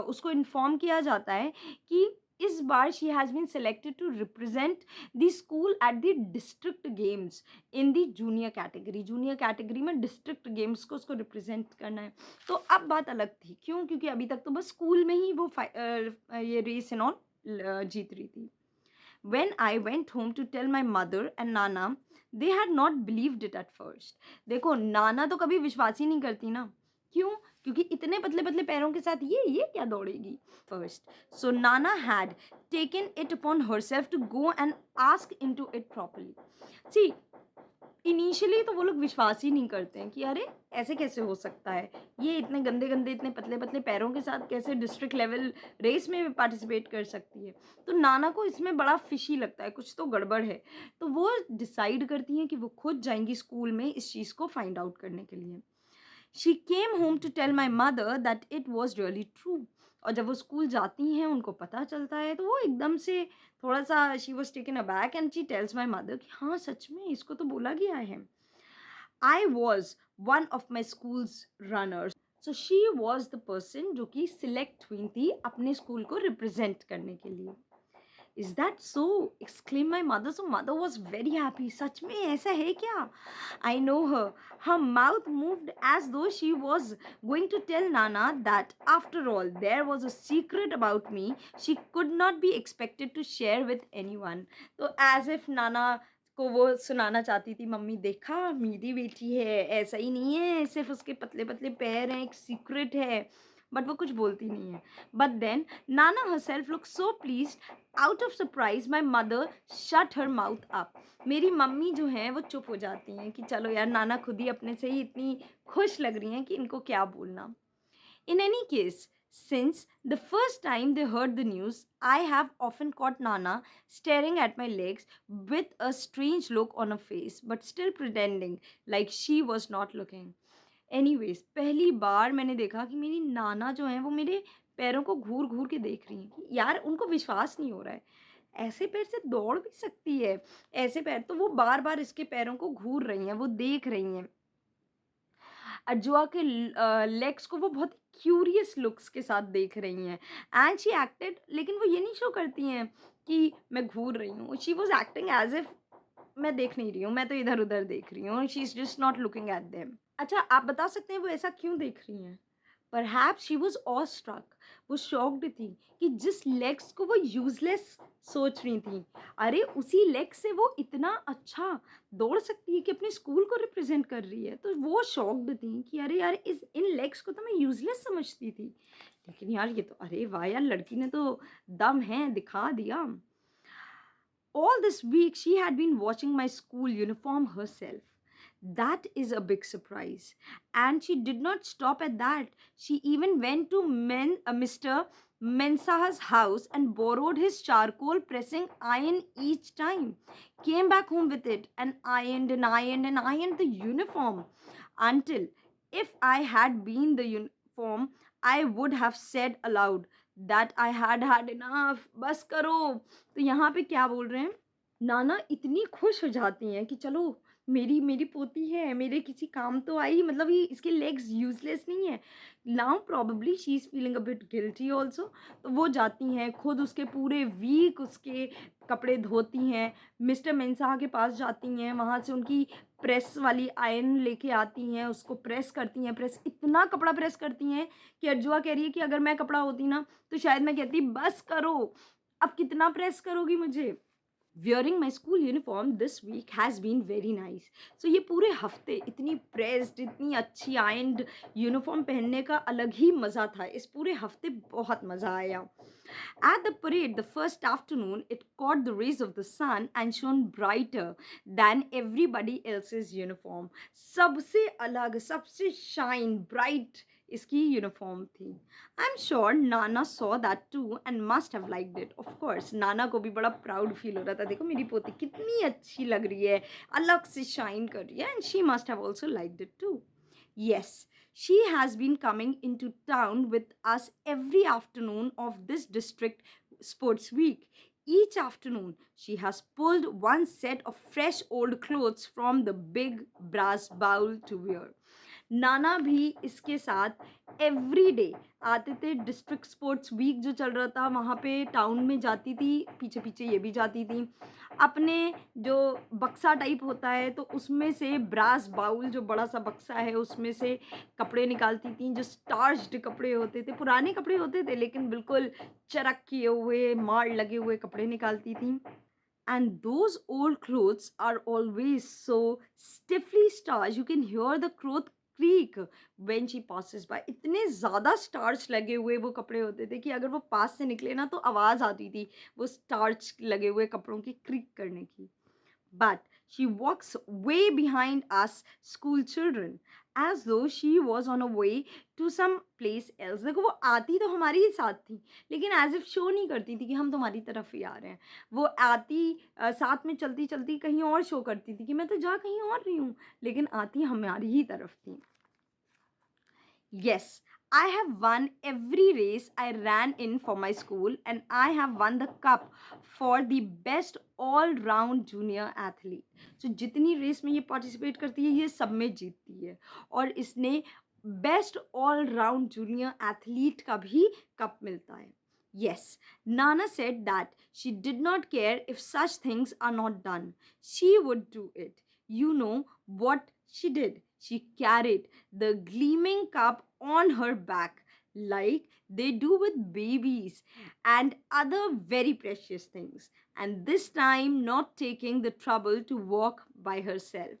उसको inform किया जाता है कि इस बार she has been selected to represent the school at the district games in the junior category. junior category में district games को उसको represent करना है. तो अब बात अलग थी. क्यों? क्योंकि अभी तक तो बस स्कूल में ही वो ये रेस एंड ऑल जीत रही थी. When I went home to tell my mother and Nana, they had not believed it at first. देखो, नाना तो कभी विश्वास ही नहीं करती ना. क्यों? क्योंकि इतने पतले पतले पैरों के साथ ये क्या दौड़ेगी first. So Nana had taken it upon herself to go and ask into it properly. See, initially तो वो लोग विश्वास ही नहीं करते हैं कि अरे ऐसे कैसे हो सकता है, ये इतने गंदे गंदे इतने पतले पतले पैरों के साथ कैसे डिस्ट्रिक्ट लेवल रेस में पार्टिसिपेट कर सकती है. तो नाना को इसमें बड़ा फिशी लगता है, कुछ तो गड़बड़ है. तो वो डिसाइड करती हैं कि वो खुद जाएंगी स्कूल में इस चीज़ को फाइंड आउट करने के लिए. She came home to tell my mother that it was really true. और जब वो स्कूल जाती हैं उनको पता चलता है तो वो एकदम से थोड़ा सा she was taken aback and she tells my mother कि हाँ सच में इसको तो बोला गया है. I was one of my schools runners. So she was the person जो कि सिलेक्ट हुई थी अपने स्कूल को रिप्रेजेंट करने के लिए. Is that so? Exclaimed my mother. So mother was very happy. सच में ऐसा है क्या? I know her. Her mouth moved as though she was going to tell Nana that after all there was a secret about me she could not be expected to share with anyone. तो as if Nana को वो सुनाना चाहती थी, मम्मी देखा मेरी बेटी है, ऐसा ही नहीं है, सिर्फ उसके पतले पतले पैर हैं, एक सीक्रेट है. बट वो कुछ बोलती नहीं है. But then Nana herself looked so pleased. Out of surprise my mother shut her mouth up. मेरी मम्मी जो हैं वो चुप हो जाती हैं कि चलो यार, नाना खुद ही अपने से ही इतनी खुश लग रही हैं कि इनको क्या बोलना. In any case, since the first time they heard the news, I have often caught Nana staring at my legs with a strange look on her face, but still pretending like she was not looking. Anyways, पहली बार मैंने देखा कि मेरी नाना जो हैं वो मेरे पैरों को घूर घूर के देख रही हैं कि यार उनको विश्वास नहीं हो रहा है, ऐसे पैर से दौड़ भी सकती है, ऐसे पैर. तो वो बार बार इसके पैरों को घूर रही हैं, वो देख रही हैं. अज्वा के लेग्स को वो बहुत क्यूरियस लुक्स के साथ देख रही हैं. एंड शी एक्टेड, लेकिन वो ये नहीं शो करती हैं कि मैं घूर रही हूँ. She was acting as if मैं देख नहीं रही हूँ, मैं तो इधर उधर देख रही हूँ. She is just not looking at them. अच्छा, आप बता सकते हैं वो ऐसा क्यों देख रही हैं? Perhaps she was awestruck. वो शॉक्ड थी कि जिस लेग्स को वो यूजलेस सोच रही थी, अरे उसी लेग से वो इतना अच्छा दौड़ सकती है कि अपने स्कूल को रिप्रेजेंट कर रही है. तो वो शॉक्ड थी कि अरे यार, इस इन लेग्स को तो मैं यूजलेस समझती थी, लेकिन यार ये तो, अरे वाह यार, लड़की ने तो दम है, दिखा दिया. All this week she had been watching my school uniform herself. That is a big surprise. And she did not stop at that. She even went to Mr. Mensa's house and borrowed his charcoal pressing iron each time. Came back home with it and ironed and ironed and ironed the uniform until, if I had been the uniform, I would have said aloud that I had had enough. बस करो. तो यहाँ पे क्या बोल रहे हैं, नाना इतनी खुश हो जाती हैं कि चलो मेरी मेरी पोती है, मेरे किसी काम तो आई, मतलब ये इसके लेग्स यूजलेस नहीं है. Now probably she is feeling a bit guilty also. तो वो जाती हैं खुद उसके पूरे वीक उसके कपड़े धोती हैं, मिस्टर मेंसा के पास जाती हैं, वहाँ से उनकी प्रेस वाली आयरन लेके आती हैं, उसको प्रेस करती हैं. प्रेस, इतना कपड़ा प्रेस करती हैं कि अर्जुआ कह रही है कि अगर मैं कपड़ा होती ना तो शायद मैं कहती बस करो, अब कितना प्रेस करोगी मुझे. Wearing my school uniform this week has been very nice. So ये पूरे हफ्ते इतनी प्रेस्ड, इतनी अच्छी आयरन्ड यूनिफॉर्म पहनने का अलग ही मज़ा था. इस पूरे हफ्ते बहुत मज़ा आया. At the parade, the first afternoon, it caught the rays of the sun and shone brighter than everybody else's uniform. सबसे अलग, सबसे shine, bright इसकी यूनिफॉर्म थी. I am sure Nana saw that too and must have liked it. Of course Nana को भी बड़ा प्राउड फील हो रहा था, देखो मेरी पोती कितनी अच्छी लग रही है, अलग से शाइन कर रही है. And she must have also liked it too. Yes, she has been coming into town with us every afternoon of this district sports week. Each afternoon, she has pulled one set of fresh old clothes from the big brass bowl to wear. नाना भी इसके साथ एवरी डे आते थे। डिस्ट्रिक्ट स्पोर्ट्स वीक जो चल रहा था वहाँ पे टाउन में जाती थी, पीछे पीछे ये भी जाती थी। अपने जो बक्सा टाइप होता है तो उसमें से ब्रास बाउल जो बड़ा सा बक्सा है उसमें से कपड़े निकालती थी, जो स्टार्च्ड कपड़े होते थे, पुराने कपड़े होते थे लेकिन बिल्कुल चरक किए हुए मार लगे हुए कपड़े निकालती थी। And those old clothes are always so stiffly starched, you can hear the cloth creak when she passes by. इतने ज़्यादा स्टार्च लगे हुए वो कपड़े होते थे कि अगर वो पास से निकले ना तो आवाज़ आती थी वो स्टार्च लगे हुए कपड़ों की क्रीक करने की। But she walks way behind us school children as though she was on a way to some place else. देखो वो आती तो हमारी ही साथ थी लेकिन एज इफ शो नहीं करती थी कि हम तुम्हारी तरफ ही आ रहे हैं। वो आती साथ में चलती चलती कहीं और शो करती थी कि मैं तो जा कहीं और रही हूँ, लेकिन आती हमारी ही तरफ थी। Yes, I have won every race I ran in for my school, and I have won the cup for the best all round junior athlete. So जितनी रेस में ये पार्टिसिपेट करती है ये सब में जीतती है और इसने best all round junior athlete का भी कप मिलता है। Yes, Nana said that she did not care if such things are not done. She would do it. You know what she did? She carried the gleaming cup on her back like they do with babies and other very precious things, and this time not taking the trouble to walk by herself.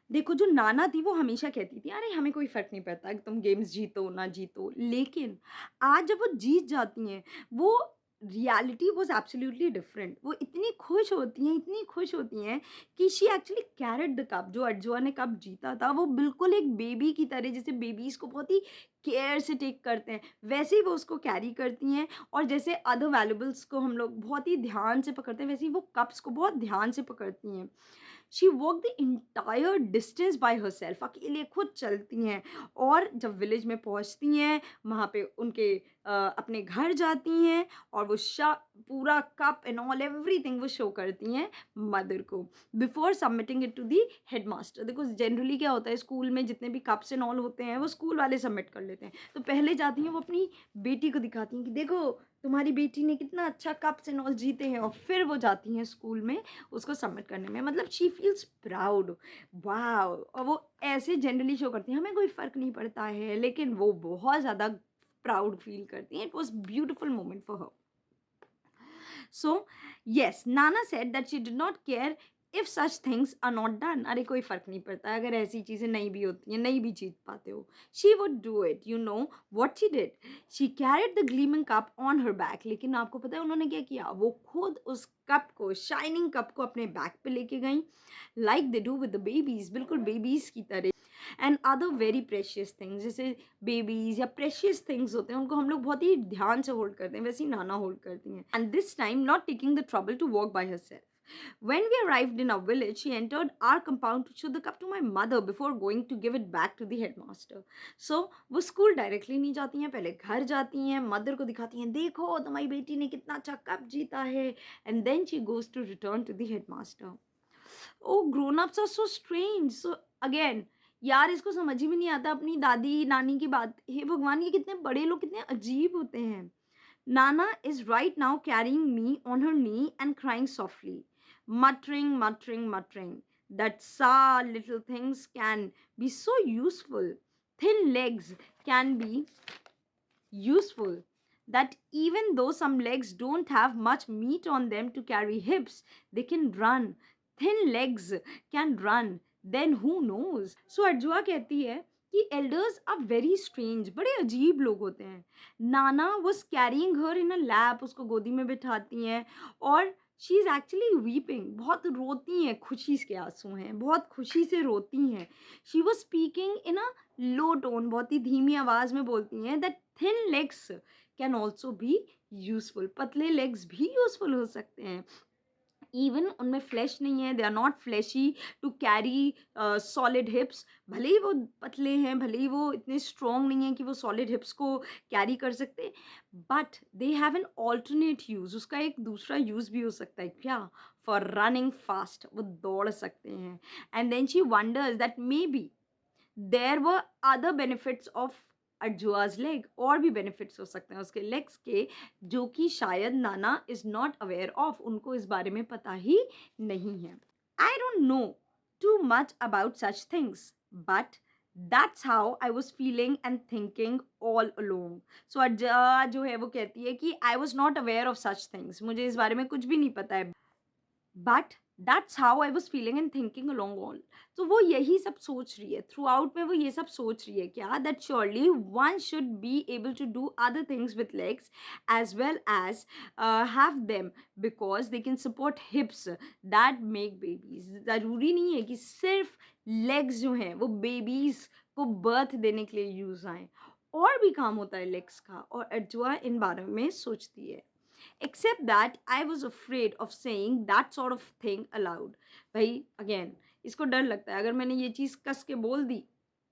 देखो जो नाना थी वो हमेशा कहती थी अरे हमें कोई फ़र्क नहीं पड़ता कि तुम गेम्स जीतो ना जीतो, लेकिन आज जब वो जीत जाती हैं वो रियलिटी वाज एब्सोल्युटली डिफरेंट। वो इतनी खुश होती हैं, इतनी खुश होती हैं कि she actually carried the cup. जो अर्जुआ ने कप जीता था वो बिल्कुल एक बेबी की तरह, जैसे बेबीज़ को बहुत ही केयर से टेक करते हैं वैसे ही वो उसको कैरी करती हैं, और जैसे अदर वैल्यूबल्स को हम लोग बहुत ही ध्यान से पकड़ते हैं वैसे ही वो कप्स को बहुत ध्यान से पकड़ती हैं। She walk the entire distance by herself, अकेले खुद चलती हैं, और जब विलेज में पहुंचती हैं वहाँ पे उनके अपने घर जाती हैं और वो पूरा कप एंड ऑल एवरीथिंग वो शो करती हैं मदर को before submitting it to the headmaster. देखो जनरली क्या होता है स्कूल में जितने भी कप्स एंड ऑल होते हैं वो स्कूल वाले सबमिट कर लेते हैं, तो पहले जाती हैं वो अपनी बेटी को दिखाती हैं कि देखो तुम्हारी बेटी ने कितना अच्छा कप्स एंड ऑल जीते हैं, और फिर वो जाती हैं स्कूल में उसको सबमिट करने में। मतलब शी फील्स प्राउड, वाओ। और वो ऐसे जनरली शो करती हैं हमें कोई फ़र्क नहीं पड़ता है, लेकिन वो बहुत ज़्यादा प्राउड फील करती हैं। It was beautiful moment for her. So, yes, Nana said that she did not care if such things are not done. अरे कोई फ़र्क नहीं पड़ता अगर ऐसी चीज़ें नहीं भी होती हैं, नहीं भी जीत पाते हो। She would do it. You know what she did? She carried the gleaming cup on her back. लेकिन आपको पता है उन्होंने क्या किया? वो खुद उस कप को, शाइनिंग कप को अपने बैक पे लेके गई, like they do with the babies, बिल्कुल बेबीज़ की तरह। And other very precious things, जैसे बेबीज या प्रेशियस थिंग्स होते हैं उनको हम लोग बहुत ही ध्यान से होल्ड करते हैं, वैसे ही नाना होल्ड करती हैं। And this time not taking the trouble to walk by herself. When we arrived in our village, she entered our compound to show the cup to my mother before going to give it back to the headmaster. So, वो स्कूल डायरेक्टली नहीं जाती हैं, पहले घर जाती हैं, मदर को दिखाती हैं, देखो तुम्हारी बेटी ने कितना अच्छा कप जीता है, and then she goes to return to the headmaster. Oh, grown-ups are so strange. So, again, यार इसको समझ ही में नहीं आता अपनी दादी नानी की बात। हे भगवान, ये कितने बड़े लोग कितने अजीब होते हैं। Nana is right now carrying me on her knee and crying softly, muttering that little things can be so useful. Thin legs can be useful. That even though some legs don't have much meat on them to carry hips, they can run. Thin legs can run. Then who knows? So अर्जुआ कहती है कि elders are very strange, बड़े अजीब लोग होते हैं। नाना was carrying her in a lap, उसको गोदी में बिठाती हैं, और शी इज़ एक्चुअली वीपिंग, बहुत रोती हैं, खुशी के आंसू हैं, बहुत खुशी से रोती हैं। She was speaking in a low tone, बहुत ही धीमी आवाज़ में बोलती हैं that thin legs can also be useful, पतले लेग्स भी यूजफुल हो सकते हैं। इवन उनमें फ्लैश नहीं है, they are not fleshy to carry solid hips. भले ही वो पतले हैं, भले ही वो इतने स्ट्रॉन्ग नहीं हैं कि वो सॉलिड हिप्स को कैरी कर सकते, but they have an alternate use. उसका एक दूसरा यूज़ भी हो सकता है क्या? फॉर रनिंग फास्ट, वो दौड़ सकते हैं। And then she wonders that maybe there were other benefits of Ajoa's leg, और भी बेनिफिट्स हो सकते हैं उसके लेग्स के, जो कि शायद नाना इज नॉट अवेयर ऑफ, उनको इस बारे में पता ही नहीं है। I don't know too much about such things, but that's how I was feeling and thinking all along. So Ajoa जो है वो कहती है कि I was not aware of such things, मुझे इस बारे में कुछ भी नहीं पता है, but that's how I was feeling and thinking along all. तो वो यही सब सोच रही है थ्रू आउट में, वो ये सब सोच रही है क्या? That surely one should be able to do other things with legs as well as have them, because they can support hips that make babies. ज़रूरी नहीं है कि सिर्फ लेग्स जो हैं वो बेबीज को बर्थ देने के लिए यूज़ आएँ, और भी काम होता है लेग्स का, और अर्जुआ इन बारे में सोचती है। Except that I was afraid of saying that sort of thing aloud. भाई again इसको डर लगता है, अगर मैंने ये चीज़ कस के बोल दी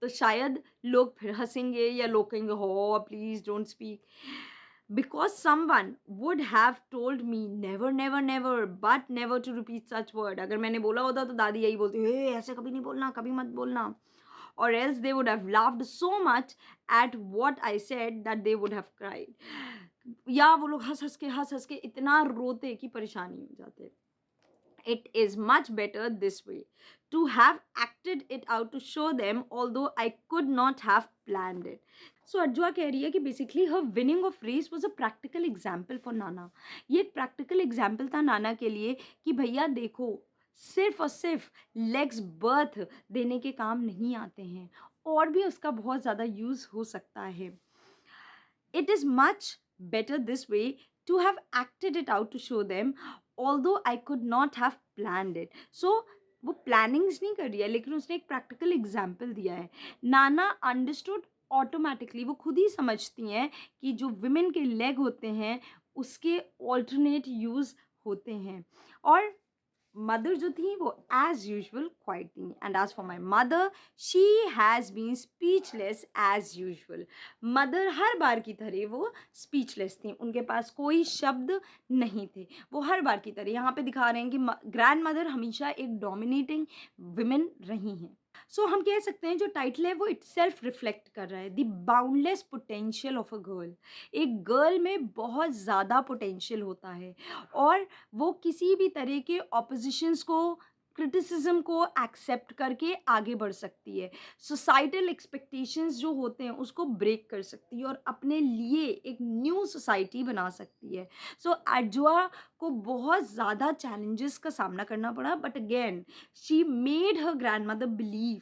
तो शायद लोग फिर हंसेंगे या लोग कहेंगे हो please don't speak, because someone would have told me never never never but never to repeat such word. अगर मैंने बोला होता तो दादी यही बोलती है ऐसे कभी नहीं बोलना, कभी मत बोलना, or else they would have laughed so much at what I said that they would have cried. या वो लोग हंस हंस के इतना रोते कि परेशानी हो जाते। It is much better this way to have acted it out to show them, although I could not have planned it. So अर्जुआ कह रही है कि basically her winning of race was a practical example for नाना। ये एक प्रैक्टिकल एग्जाम्पल था नाना के लिए कि भैया देखो, सिर्फ और सिर्फ लेग्स बर्थ देने के काम नहीं आते हैं, और भी उसका बहुत ज़्यादा यूज़ हो सकता है। It is much better this way to have acted it out to show them, although I could not have planned it. So वो प्लानिंग्स नहीं कर रही है, लेकिन उसने एक प्रैक्टिकल एग्जाम्पल दिया है। नाना अंडरस्टूड ऑटोमेटिकली, वो खुद ही समझती हैं कि जो विमेन के लेग होते हैं उसके ऑल्टरनेट यूज़ होते हैं। और मदर जो थी वो एज यूजल क्वाइट थी, and as for my mother she has been speechless as usual. Mother हर बार की तरह वो स्पीचलेस थी, उनके पास कोई शब्द नहीं थे, वो हर बार की तरह। यहाँ पे दिखा रहे हैं कि ग्रैंड मदर हमेशा एक डोमिनेटिंग विमेन रही हैं। सो हम कह सकते हैं जो टाइटल है वो इट सेल्फ रिफ्लेक्ट कर रहा है the boundless potential of a girl. एक गर्ल में बहुत ज़्यादा पोटेंशियल होता है, और वो किसी भी तरह के ऑपोजिशंस को, क्रिटिसिज्म को एक्सेप्ट करके आगे बढ़ सकती है, सोसाइटल एक्सपेक्टेशंस जो होते हैं उसको ब्रेक कर सकती है, और अपने लिए एक न्यू सोसाइटी बना सकती है। सो अर्जुआ को बहुत ज़्यादा चैलेंजेस का सामना करना पड़ा, but again she made her grand mother believe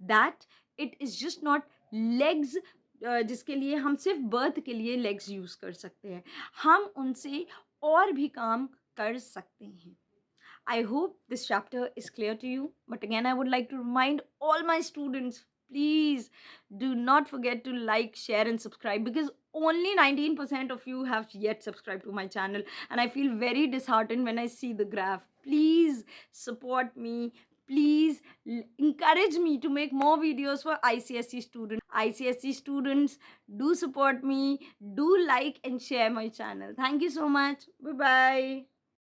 that it is just not legs जिसके लिए हम सिर्फ बर्थ के लिए लेग्स यूज़ कर सकते हैं, हम उनसे और भी काम कर सकते हैं। I hope this chapter is clear to you. But again, I would like to remind all my students, please do not forget to like, share, and subscribe, because only 19% of you have yet subscribed to my channel. And I feel very disheartened when I see the graph. Please support me. Please encourage me to make more videos for ICSE students. ICSE students, do support me. Do like and share my channel. Thank you so much. Bye-bye.